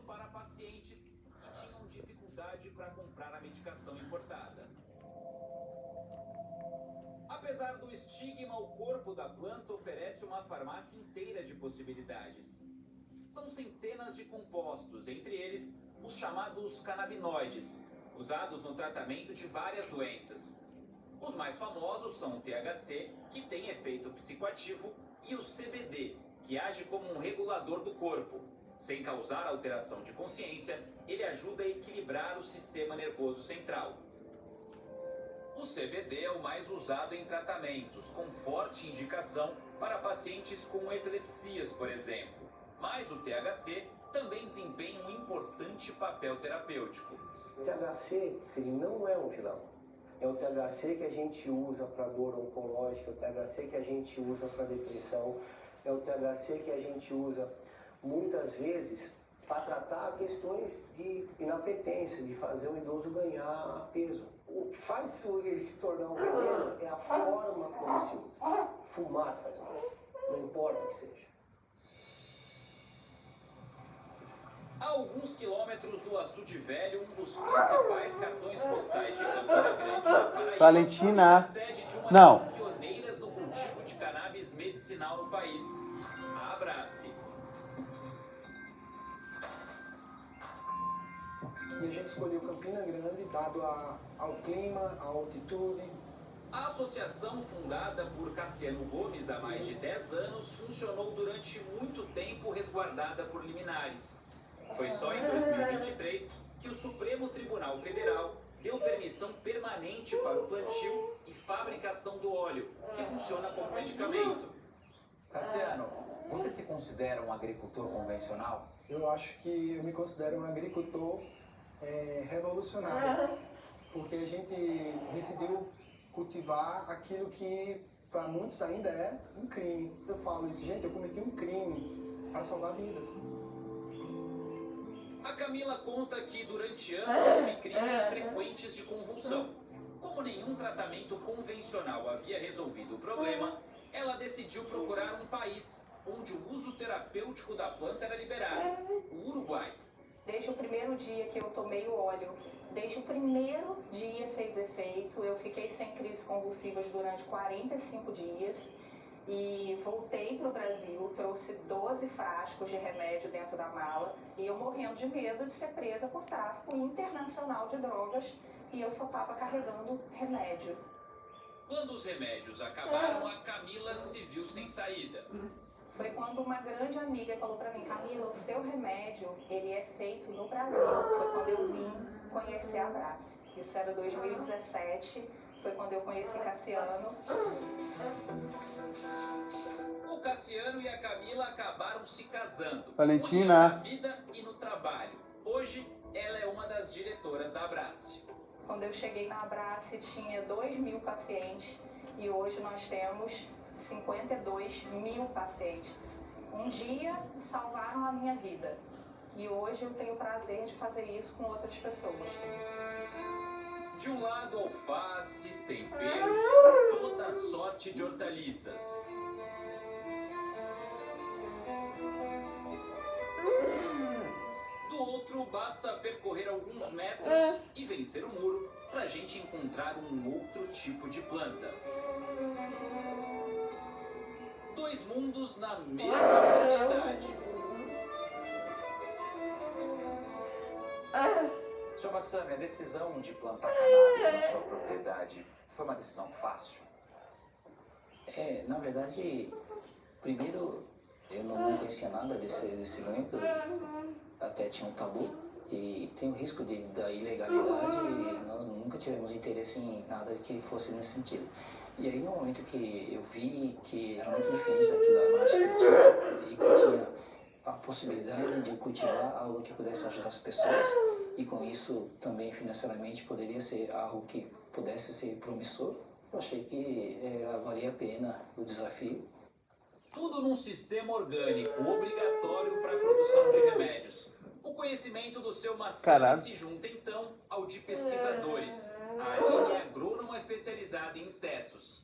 para pacientes que tinham dificuldade para comprar a medicação importada. Apesar do estigma, o corpo da planta oferece uma farmácia inteira de possibilidades. São centenas de compostos, entre eles os chamados canabinoides, usados no tratamento de várias doenças. Os mais famosos são o THC, que tem efeito psicoativo, e o CBD, que age como um regulador do corpo. Sem causar alteração de consciência, ele ajuda a equilibrar o sistema nervoso central. O CBD é o mais usado em tratamentos, com forte indicação para pacientes com epilepsias, por exemplo. Mas o THC também desempenha um importante papel terapêutico. O THC, ele não é um vilão. É o THC que a gente usa para dor oncológica, é o THC que a gente usa para depressão, é o THC que a gente usa muitas vezes para tratar questões de inapetência, de fazer o idoso ganhar peso. O que faz ele se tornar um veneno é a forma como se usa. Fumar faz mal, não importa o que seja. A alguns quilômetros do Açude Velho, um dos principais cartões postais de Campina Grande, na Paraíba, Valentina. é sede de uma Não. das pioneiras no cultivo de cannabis medicinal no país, a Abrace. E a gente escolheu Campina Grande, dado ao clima, à altitude. A associação, fundada por Cassiano Gomes há mais de 10 anos, funcionou durante muito tempo resguardada por liminares. Foi só em 2023 que o Supremo Tribunal Federal deu permissão permanente para o plantio e fabricação do óleo, que funciona como medicamento. Cassiano, você se considera um agricultor convencional? Eu acho que eu me considero um agricultor revolucionário, porque a gente decidiu cultivar aquilo que para muitos ainda é um crime. Eu falo isso, gente, eu cometi um crime para salvar vidas. A Camila conta que durante anos houve crises frequentes de convulsão. Como nenhum tratamento convencional havia resolvido o problema, ela decidiu procurar um país onde o uso terapêutico da planta era liberado, o Uruguai. Desde o primeiro dia que eu tomei o óleo, desde o primeiro dia fez efeito, eu fiquei sem crises convulsivas durante 45 dias. E voltei para o Brasil, trouxe 12 frascos de remédio dentro da mala e eu morrendo de medo de ser presa por tráfico internacional de drogas e eu só estava carregando remédio. Quando os remédios acabaram, a Camila se viu sem saída. Foi quando uma grande amiga falou para mim, Camila, o seu remédio, ele é feito no Brasil. Foi quando eu vim conhecer a Abrace. Isso era 2017, foi quando eu conheci Cassiano. O Cassiano e a Camila acabaram se casando. Valentina. Na vida e no trabalho. Hoje, ela é uma das diretoras da Abrace. Quando eu cheguei na Abrace, tinha 2.000 pacientes e hoje nós temos 52.000 pacientes. Um dia salvaram a minha vida e hoje eu tenho o prazer de fazer isso com outras pessoas. De um lado, alface, tempero, toda sorte de hortaliças. Do outro, basta percorrer alguns metros e vencer o muro para a gente encontrar um outro tipo de planta. Dois mundos na mesma propriedade. Sr. Massami, a decisão de plantar cannabis na sua propriedade foi uma decisão fácil? Na verdade, primeiro eu não conhecia nada desse evento, até tinha um tabu e tem o risco da ilegalidade e nós nunca tivemos interesse em nada que fosse nesse sentido. E aí no momento que eu vi que era muito diferente daquilo que eu tinha e que tinha a possibilidade de cultivar algo que pudesse ajudar as pessoas e com isso também financeiramente poderia ser algo que pudesse ser promissor, eu achei que valia a pena o desafio. Tudo num sistema orgânico, obrigatório para a produção de remédios. O conhecimento do seu Massami se junta então ao de pesquisadores. A Aline é agrônoma especializada em insetos.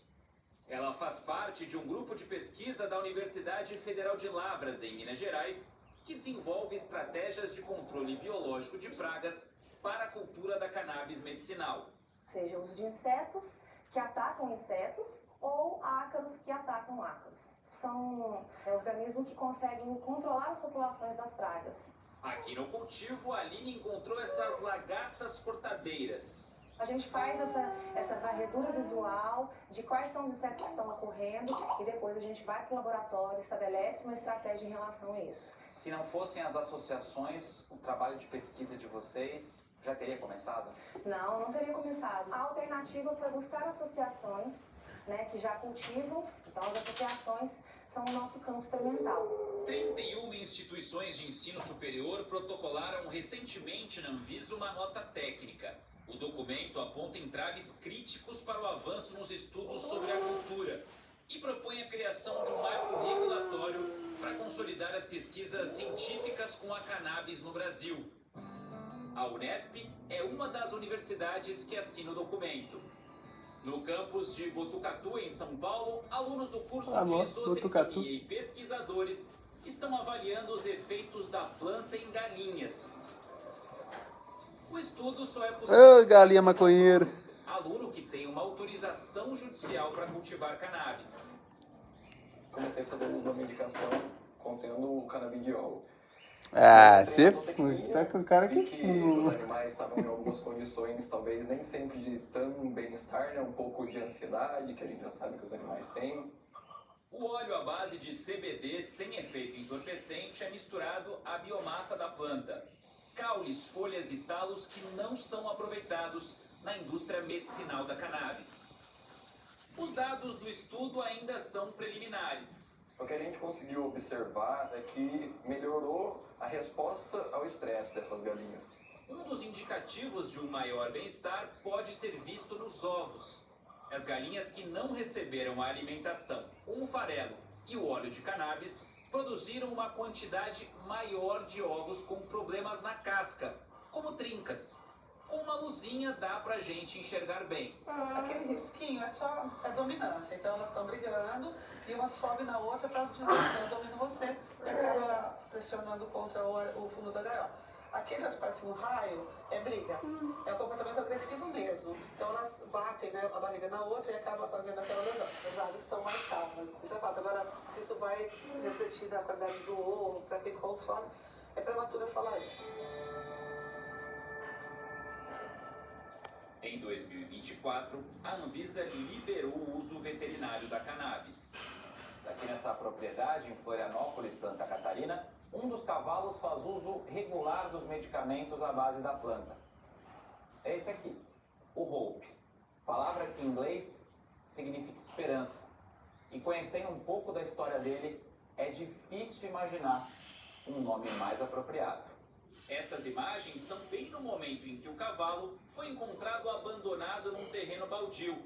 Ela faz parte de um grupo de pesquisa da Universidade Federal de Lavras, em Minas Gerais, que desenvolve estratégias de controle biológico de pragas para a cultura da cannabis medicinal. Seja os de insetos que atacam insetos ou ácaros que atacam ácaros. São organismos que conseguem controlar as populações das pragas. Aqui no cultivo, a Aline encontrou essas lagartas cortadeiras. A gente faz essa varredura visual de quais são os insetos que estão ocorrendo e depois a gente vai para o laboratório, estabelece uma estratégia em relação a isso. Se não fossem as associações, o trabalho de pesquisa de vocês já teria começado? Não, não teria começado. A alternativa foi buscar associações, né, que já cultivam, então as associações são o nosso campo experimental. 31 instituições de ensino superior protocolaram recentemente na Anvisa uma nota técnica. O documento aponta entraves críticos para o avanço nos estudos sobre a cultura e propõe a criação de um marco regulatório para consolidar as pesquisas científicas com a cannabis no Brasil. A Unesp é uma das universidades que assina o documento. No campus de Botucatu, em São Paulo, alunos do curso de zootecnia e pesquisadores estão avaliando os efeitos da planta em galinhas. O estudo só é possível... galinha maconheira. Aluno que tem uma autorização judicial para cultivar cannabis. Comecei a fazer uso da medicação contendo o canabidiol. Ah, você tá com cara Vi que... que os animais estavam em algumas condições, talvez nem sempre de tão bem-estar, né? Um pouco de ansiedade, que a gente já sabe que os animais têm. O óleo à base de CBD sem efeito entorpecente é misturado à biomassa da planta. Caules, folhas e talos que não são aproveitados na indústria medicinal da cannabis. Os dados do estudo ainda são preliminares. O que a gente conseguiu observar é que melhorou a resposta ao estresse dessas galinhas. Um dos indicativos de um maior bem-estar pode ser visto nos ovos. As galinhas que não receberam a alimentação, o mufarelo e o óleo de cannabis produziram uma quantidade maior de ovos com problemas na casca, como trincas. Com uma luzinha dá pra gente enxergar bem. Aquele risquinho é só a dominância, então elas estão brigando e uma sobe na outra para dizer que eu domino você e acaba pressionando contra o fundo da gaiola. Aquele que parece um raio é briga, é um comportamento agressivo mesmo. Então elas batem, né, a barriga na outra e acaba fazendo aquela lesão. As aves estão mais calmas. Isso é fato. Agora, se isso vai refletir na qualidade do ovo, para quem consome, é prematuro falar isso. Em 2024, a Anvisa liberou o uso veterinário da cannabis. Aqui nessa propriedade, em Florianópolis, Santa Catarina, um dos cavalos faz uso regular dos medicamentos à base da planta. É esse aqui, o Hope. Palavra que em inglês significa esperança. E conhecendo um pouco da história dele, é difícil imaginar um nome mais apropriado. Essas imagens são bem no momento em que o cavalo foi encontrado abandonado num terreno baldio.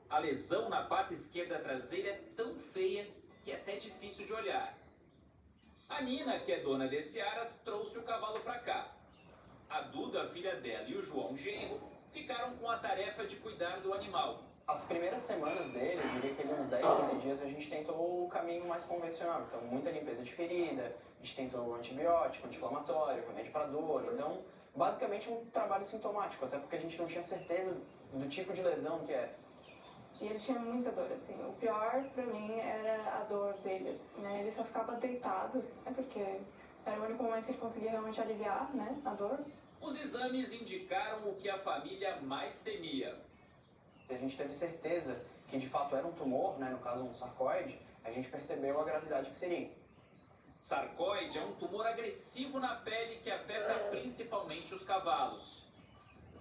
A lesão na pata esquerda traseira é tão feia que é até difícil de olhar. A Nina, que é dona desse aras, trouxe o cavalo para cá. A Duda, a filha dela, e o João, genro, ficaram com a tarefa de cuidar do animal. As primeiras semanas dele, eu diria que ali uns 10, 15 dias, a gente tentou o caminho mais convencional. Então, muita limpeza de ferida, a gente tentou antibiótico, anti-inflamatório, remédio para dor. Então, basicamente um trabalho sintomático, até porque a gente não tinha certeza do tipo de lesão que era. E ele tinha muita dor, assim. O pior pra mim era a dor dele, né? Ele só ficava deitado, porque era o único momento que ele conseguia realmente aliviar, né, a dor. Os exames indicaram o que a família mais temia. Se a gente teve certeza que de fato era um tumor, né, no caso um sarcoide, a gente percebeu a gravidade que seria. Sarcoide é um tumor agressivo na pele que afeta principalmente os cavalos.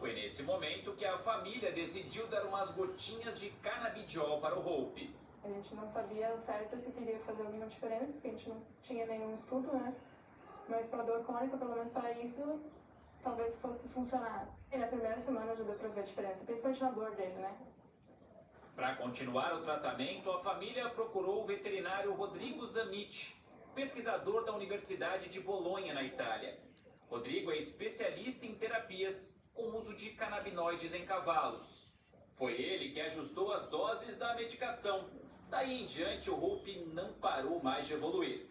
Foi nesse momento que a família decidiu dar umas gotinhas de canabidiol para o Hope. A gente não sabia ao certo se queria fazer alguma diferença, porque a gente não tinha nenhum estudo, né? Mas para dor crônica, pelo menos para isso, talvez fosse funcionar. E na primeira semana já deu para ver a diferença, principalmente na dor dele, né? Para continuar o tratamento, a família procurou o veterinário Rodrigo Zamit, pesquisador da Universidade de Bolonha, na Itália. Rodrigo é especialista em terapias com uso de canabinoides em cavalos. Foi ele que ajustou as doses da medicação. Daí em diante, o Hope não parou mais de evoluir.